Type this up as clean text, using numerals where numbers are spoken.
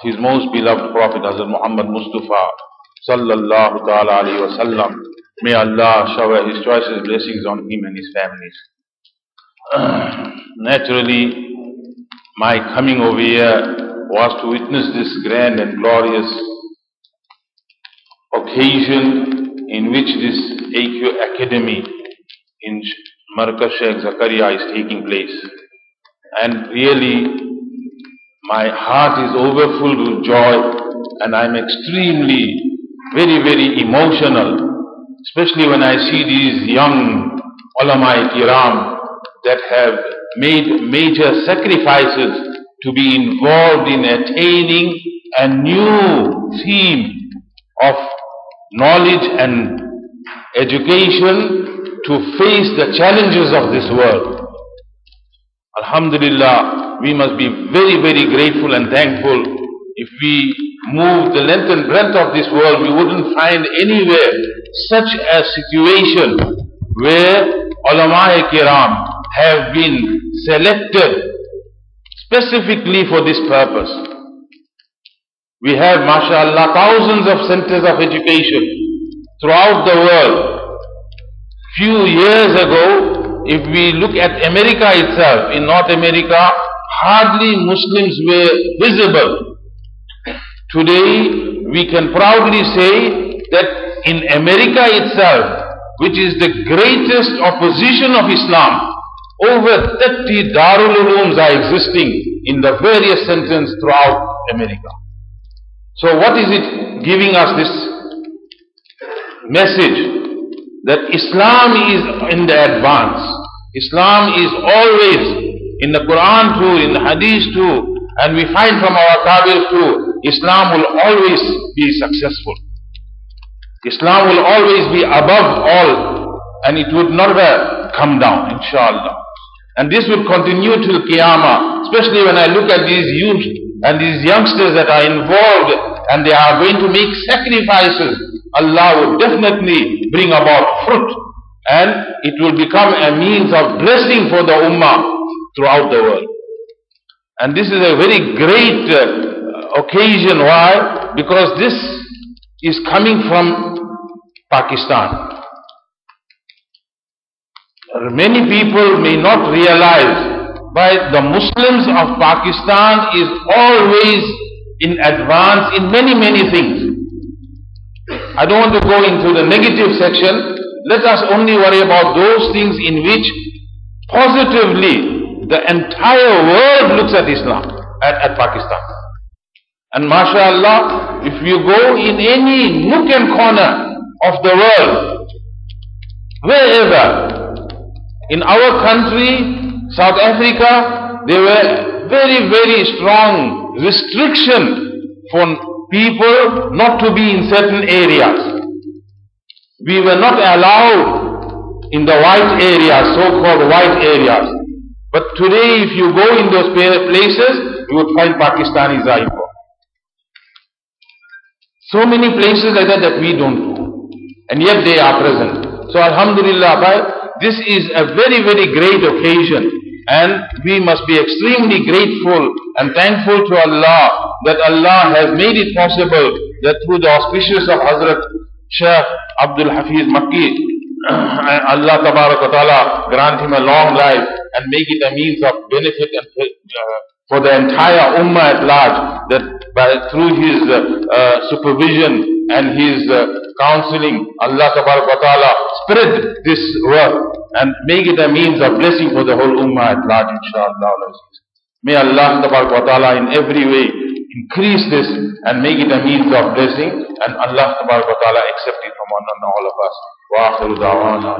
His most beloved Prophet Hazrat Muhammad Mustafa Sallallahu Ta'ala Alaihi Wasallam. May Allah shower His choicest blessings on him and his families. Naturally, my coming over here was to witness this grand and glorious occasion in which this AQ Academy in Markaz Sheikh Zakaria is taking place. And really, my heart is overfilled with joy, and I'm extremely, very emotional, especially when I see these young ulama kiram that have made major sacrifices to be involved in attaining a new theme of knowledge and education to face the challenges of this world. Alhamdulillah, we must be very grateful and thankful. If we move the length and breadth of this world, we wouldn't find anywhere such a situation where ulama kiram have been selected specifically for this purpose. We have, mashallah, thousands of centers of education throughout the world. Few years ago, if we look at America itself, in North America, hardly Muslims were visible. Today, we can proudly say that in America itself, which is the greatest opposition of Islam, over 30 Darul Ulooms are existing in the various centers throughout America. So what is it giving us this message? That Islam is in the advance. Islam is always, in the Quran too, in the Hadith too, and we find from our Kabir too, Islam will always be successful. Islam will always be above all, and it would never come down, inshallah. And this will continue till Qiyamah, especially when I look at these youth and these youngsters that are involved and they are going to make sacrifices. Allah will definitely bring about fruit, and it will become a means of blessing for the ummah throughout the world. And this is a very great occasion. Why? Because this is coming from Pakistan. Many people may not realize, but the Muslims of Pakistan is always in advance in many things. I don't want to go into the negative section. Let us only worry about those things in which positively the entire world looks at Islam, at Pakistan. And mashallah, if you go in any nook and corner of the world, wherever, in our country, South Africa, there were very strong restriction for people not to be in certain areas. We were not allowed in the white areas, so-called white areas. But today, if you go in those places, you would find Pakistanis are involved. So many places like that we don't know, and yet they are present. So alhamdulillah, this is a very great occasion, and we must be extremely grateful and thankful to Allah that Allah has made it possible that through the auspices of Hazrat Sheikh Abdul Hafiz Makki, Allah Ta'ala grant him a long life and make it a means of benefit and for the entire ummah at large, that through his supervision and his counseling, Allah Ta'ala spread this work and make it a means of blessing for the whole ummah at large, inshallah. May Allah Ta'ala in every way increase this and make it a means of blessing, and Allah Ta'ala accept it from one and all of us. Wa akhiru da'wana.